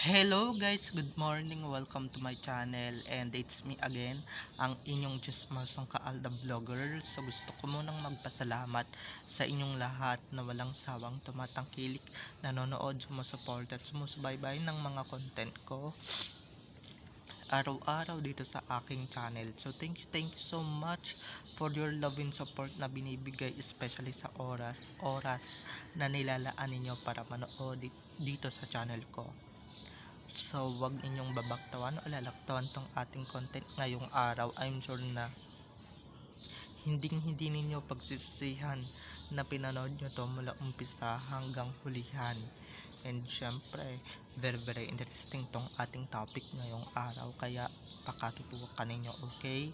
Hello guys, good morning, welcome to my channel and it's me again, ang inyong Jesmasong Kaalda Vlogger. So gusto ko munang magpasalamat sa inyong lahat na walang sawang tumatangkilik, nanonood, sumusuport at sumusubaybay ng mga content ko araw-araw dito sa aking channel. So thank you so much for your love and support na binibigay, especially sa oras na nilalaan ninyo para manood dito sa channel ko. So, wag ninyong babaktawan o lalaktawan tong ating content ngayong araw. I'm sure na hindi ninyo pagsisisihan na pinanood nyo to mula umpisa hanggang hulihan. And syempre, very interesting tong ating topic ngayong araw. Kaya, pakatutuwa ka ninyo, okay?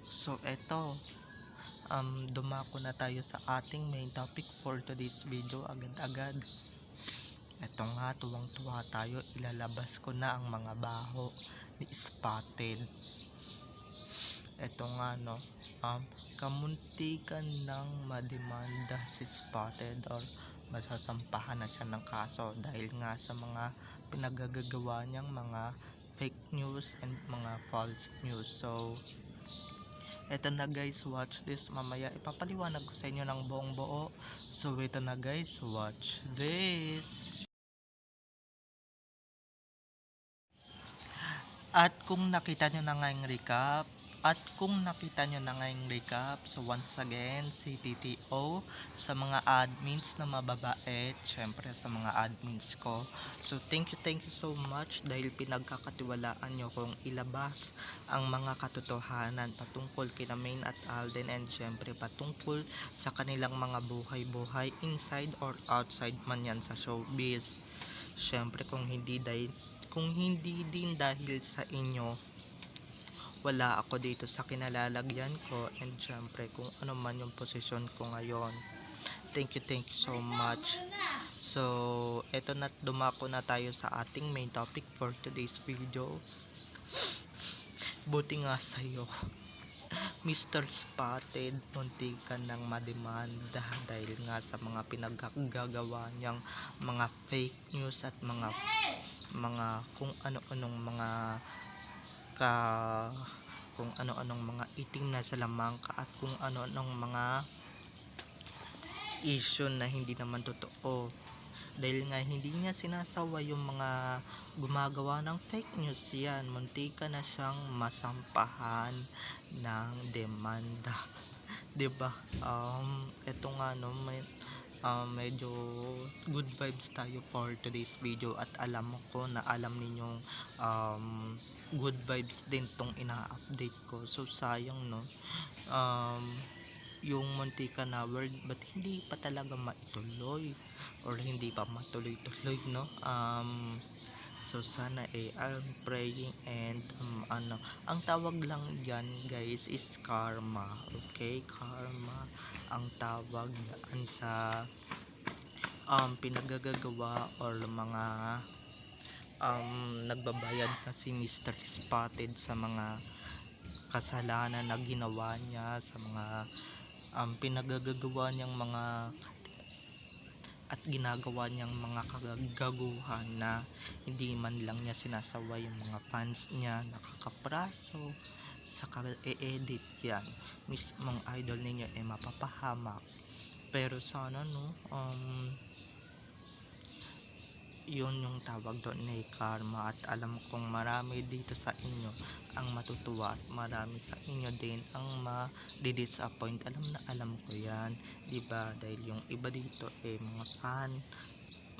So, eto. Dumako na tayo sa ating main topic for today's video agad-agad. Eto nga, tuwang-tuwa tayo, ilalabas ko na ang mga baho ni Spotted. Eto nga no, kamuntikan ng mademanda si Spotted or masasampahan na siya ng kaso dahil nga sa mga pinagagagawa niyang mga fake news and mga false news. So, eto na guys, watch this. Mamaya ipapaliwanag ko sa inyo ng buong buo. So, eto na guys, watch this. At kung nakita nyo na ngayong recap, so once again, si TTO sa mga admins na mababait, syempre sa mga admins ko. So thank you so much dahil pinagkakatiwalaan nyo kung ilabas ang mga katotohanan patungkol kina Main at Alden and syempre patungkol sa kanilang mga buhay-buhay inside or outside man yan sa showbiz. Syempre kung hindi din dahil sa inyo, wala ako dito sa kinalalagyan ko and syempre kung ano man yung posisyon ko ngayon. Thank you so much. So, eto na, dumako na tayo sa ating main topic for today's video. Buti nga sa'yo, Mr. Spotted, muntikan ng mademanda dahil nga sa mga pinaggagawa niyang mga fake news at mga kung ano-anong ka kung ano-anong mga itim na salamangka at kung ano-anong mga issue na hindi naman totoo dahil nga hindi niya sinasawa yung mga gumagawa ng fake news. Yan, muntika na siyang masampahan ng demanda. 'Di ba? Eto nga no, medyo good vibes tayo for today's video at alam ko na alam ninyong good vibes din tong ina-update ko. So sayang no, yung muntika na word but hindi pa talaga maituloy or hindi pa matuloy-tuloy no. So sana I'm praying and ang tawag lang yan guys is karma. Okay, karma ang tawag daan sa pinagagagawa or mga nagbabayad na si Mr. Spotted sa mga kasalanan na ginawa niya, sa mga pinagagagawa niyang mga at ginagawa niyang mga kagaguhan na hindi man lang niya sinasawa yung mga fans niya, nakakapraso sa kag-e-edit yan. Mismong idol ninyo mapapahamak. Pero sana no, yun yung tawag doon na karma at alam kong marami dito sa inyo ang matutuwa at marami sa inyo din ang ma-disappoint. Alam ko yan, diba? Dahil yung iba dito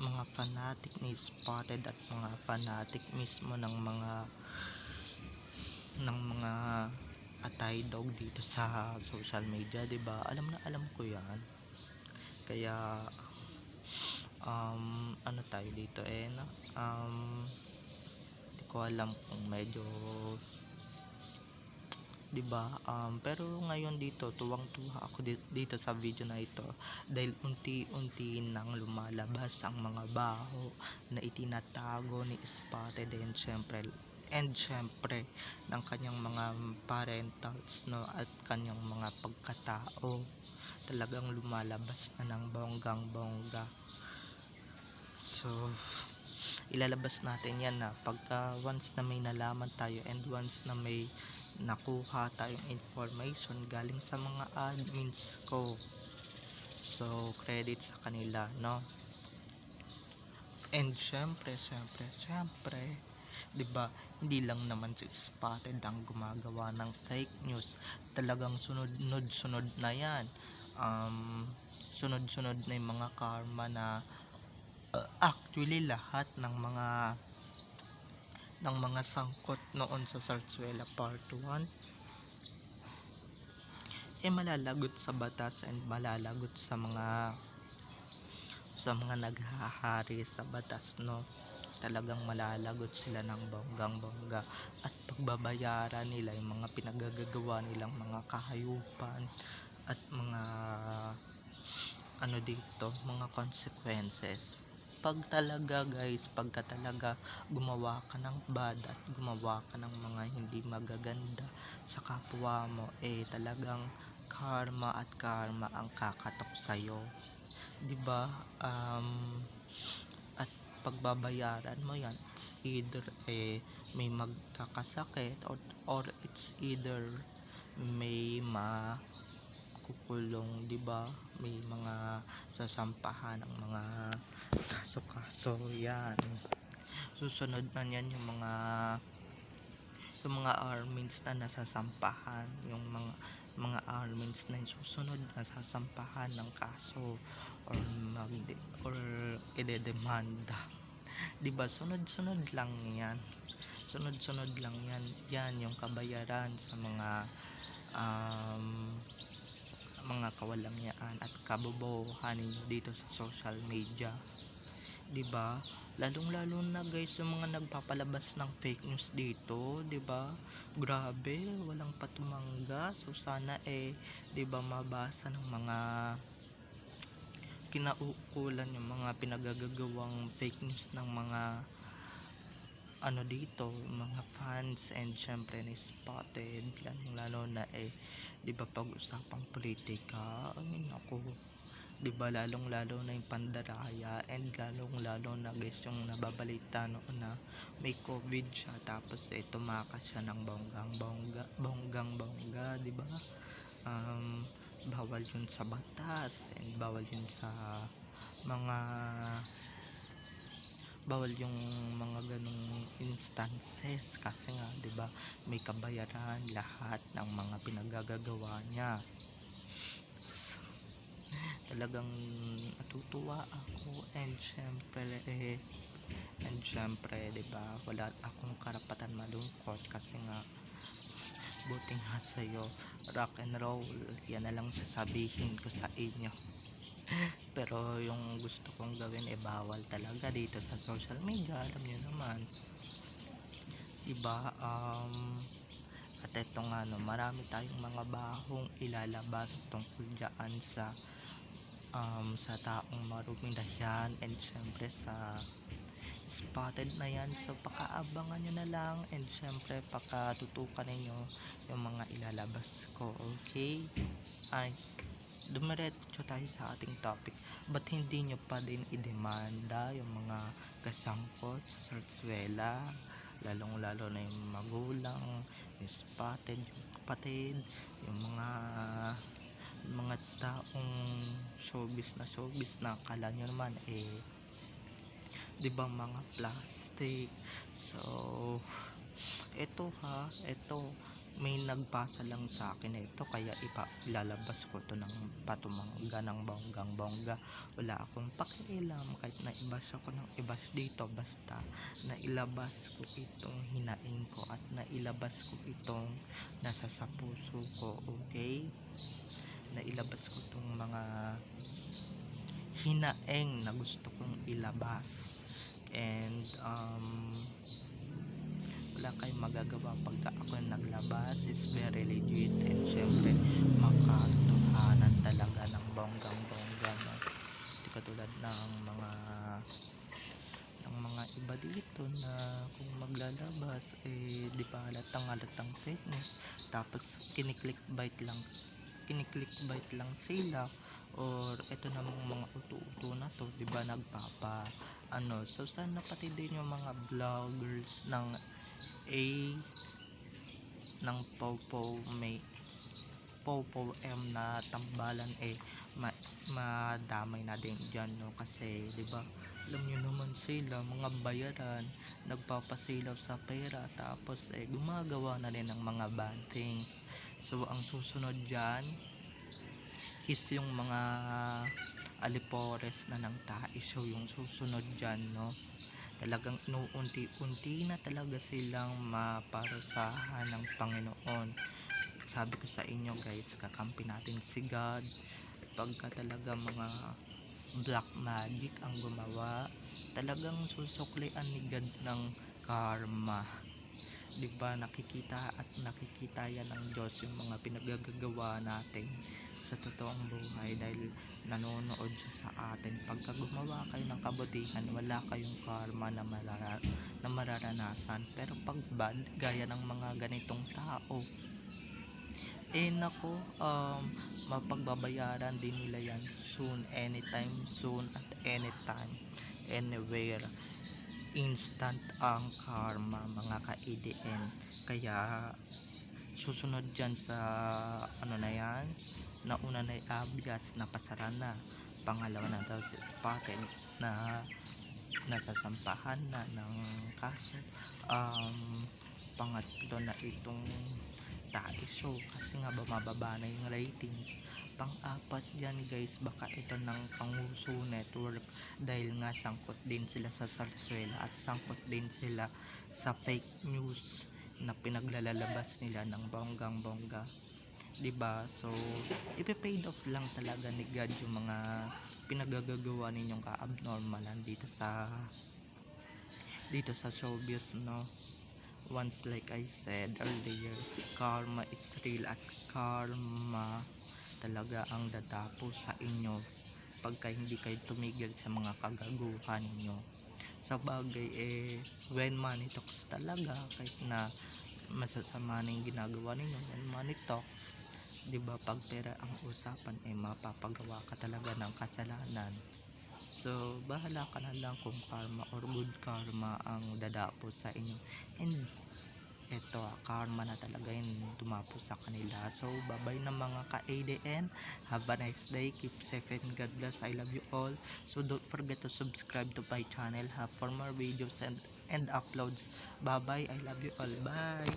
mga fanatic ni Spotted at mga fanatic mismo ng mga atay dog dito sa social media, diba? Alam ko yan. Kaya ano tayo dito no? Hindi ko alam kung medyo, diba? Pero ngayon dito tuwang-tuwa ako dito sa video na ito dahil unti-unti nang lumalabas ang mga baho na itinatago ni Spotted and syempre ng kanyang mga parentals no at kanyang mga pagkatao. Talagang lumalabas na ng bonggang-bongga. So ilalabas natin yan na pagka once na may nalaman tayo and once na may nakuha tayong information galing sa mga admins ko. So credit sa kanila, no? And syempre, 'di ba? Hindi lang naman si Spotted ang gumagawa ng fake news. Talagang sunod-sunod na 'yan. Sunod-sunod na 'yung mga karma na actually lahat ng mga sangkot noon sa Zarzuela Part 1 malalagot sa batas and malalagot sa mga naghahari sa batas, no? Talagang malalagot sila ng bonggang-bongga at pagbabayaran nila yung mga pinagagagawa nilang mga kahayupan at mga mga consequences. Pagka talaga gumawa ka ng bad at gumawa ka ng mga hindi magaganda sa kapwa mo, talagang karma ang kakatok sa'yo. 'Di ba? At pagbabayaran mo yan, it's either may magkakasakit or it's either may makukulong, 'di ba? May mga sasampahan ng mga kaso yan. Susunod na yan yung mga armins na nasasampahan, yung mga armins na susunod na sasampahan ng kaso or idedemanda. 'Di ba? Sunod-sunod lang yan. Yan yung kabayaran sa mga kawalangyaan at kabobohan ninyo dito sa social media. 'Di ba? Lalong-lalo na guys yung mga nagpapalabas ng fake news dito, 'di ba? Grabe, walang patumangga. So sana 'di ba mabasa ng mga kinaukulan yung mga pinagagagawang fake news ng mga dito, mga fans and syempre ni Spotted, lalo na 'di ba pag-usapang politika, ako, 'di ba lalong na yung pandaraya and lalong na guys yung nababalita noon na may COVID siya tapos tumakas siya ng bonggang-bongga, 'di ba? Bawal yun sa batas and bawal yun sa bawal yung mga ganong instances kasi nga 'di ba may kabayaran lahat ng mga pinagagagawa niya. Talagang natutuwa ako and syempre 'di ba wala akong karapatan malungkot kasi nga buting nga sa'yo rock and roll, yan na lang sasabihin ko sa inyo. Pero yung gusto kong gawin bawal talaga dito sa social media, alam niyo naman, 'di ba? At eto nga marami tayong mga bahong ilalabas tungkol diyan sa taong marumi na yan and syempre sa Spotted na yan. So pakaabangan nyo na lang and syempre pakatutukan ninyo yung mga ilalabas ko, okay? Dumiretso tayo sa ating topic. Ba't hindi nyo pa din idemanda yung mga kasangkot sa Zarzuela, lalong-lalo na yung magulang, yung Spotted, yung kapatid, yung mga taong showbiz na akala nyo naman 'di ba mga plastic. So eto may nagbasa lang sa akin ito kaya ilalabas ko to ng patumangga ng bonggang-bongga. Wala akong pakialam kahit na i-bash ako ng i-bash dito, basta nailabas ko itong hinaing ko at nailabas ko itong nasa sa puso ko, okay? Nailabas ko itong mga hinaing na gusto kong ilabas and wala kayong magagawa pagka ako naglabas, is very legit and syempre makatotohanan talaga ng bonggang-bongga, no? Hindi katulad ng mga iba dito na kung maglalabas di pa halatang fake news tapos kiniklickbait lang sila or ito namang mga uto-uto na to, di ba ano. So sana pati din yung mga vloggers ng A ng Popo may Popo M na tambalan madamay na din dyan, no, kasi 'di ba alam nyo naman sila mga bayaran, nagpapasilaw sa pera, tapos gumagawa na rin ng mga bad things. So ang susunod dyan is yung mga alipores na ng taiso yung susunod dyan, no. Talagang inuunti-unti na talaga silang maparusahan ng Panginoon. Sabi ko sa inyo guys, kakampi natin si God. Pagka talaga mga black magic ang gumawa, talagang susuklian ni God ng karma. 'Di ba, nakikita yan ng Diyos yung mga pinagagagawa natin sa totoong buhay, dahil nanonood siya sa atin. Pagka gumawa kayo ng kabutihan, wala kayong karma na mararanasan. Pero pag bad, gaya ng mga ganitong tao, nako, mapagbabayaran din nila yan soon, anytime soon, at anytime, anywhere. Instant ang karma, mga ka-EDN. Kaya susunod dyan sa ano na yan, nauna na yung Abias na pasara na, pangalawa na daw si Spotted na nasasampahan na ng kaso, pangatlo na itong Taiso kasi nga bumababa na yung ratings, pang-apat yan guys, baka ito ng Panguso Network, dahil nga sangkot din sila sa Sarsuela at sangkot din sila sa fake news na pinaglalabas nila ng bonggang bongga, 'di ba? So ipe-paid off lang talaga ni God yung mga pinagagagawa ninyong ka-abnormalan dito sa showbiz, no. Once, like I said earlier, karma is real, at karma talaga ang dadapo sa inyo pagka hindi kayo tumigil sa mga kagaguhan ninyo. Sa bagay, when money talks talaga, kahit na masasama na yung ginagawa ninyo, when money talks, 'di ba, pag pera ang usapan, mapapagawa ka talaga ng kasalanan. So bahala ka na lang kung karma or good karma ang dadapo sa inyo. And eto, karma na talaga yung tumapo sa kanila. So babay na mga ka-ADN, have a nice day, keep safe and God bless, I love you all. So don't forget to subscribe to my channel for more videos and uploads. Bye bye, I love you all, bye.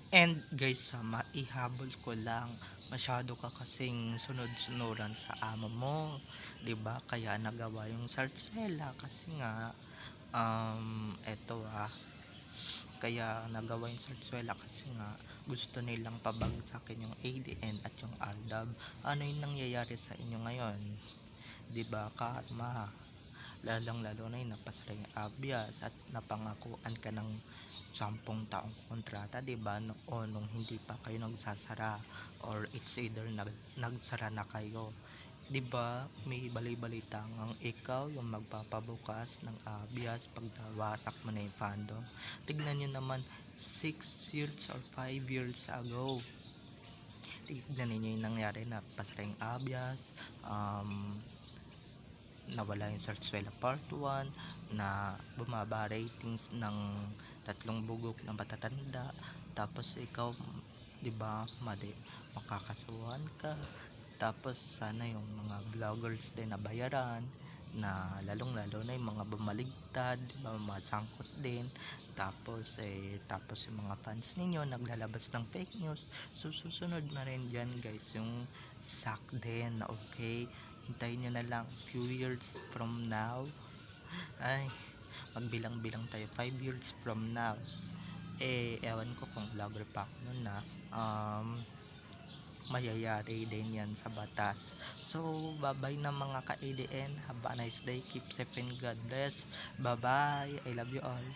And guys, maihabol ko lang, masyado ka kasing sunod-sunuran sa amo mo, 'di ba? Kaya nagawa yung Sarsuela kasi nga eto kaya nagawa yung Sarsuela kasi nga gusto nilang pabagsakin yung ADN at yung Aldab. Ano yung nangyayari sa inyo ngayon? 'Di ba? Karma. Lalong lalo na yung napasara yung Abias at napangakuan ka ng 10 taong kontrata, 'di ba? O nung hindi pa kayo nagsasara, or it's either nagsara na kayo, 'di ba? May balay-balitang ang ikaw yung magpapabukas ng Abias pag nawasak mo na yung fandom. Tignan nyo naman 6 years or 5 years ago, tignan niyo yung nangyari, na pasara yung Abias, nawala yung Sarsuela part 1, na bumaba ratings ng tatlong bugok na matatanda, tapos ikaw, 'di ba, makakasuhan ka, tapos sana yung mga vloggers din na bayaran, na lalong lalo na yung mga bumaligtad, diba, masangkot din, tapos tapos yung mga fans ninyo naglalabas ng fake news. So susunod na rin dyan guys yung sack din, okay, hintayin nyo na lang, few years from now, ay magbilang-bilang tayo, 5 years from now, ewan ko kung vlogger pa ako nun na mayayari din yan sa batas. So bye-bye na mga ka-ADN, have a nice day, keep safe and God bless, bye bye, I love you all.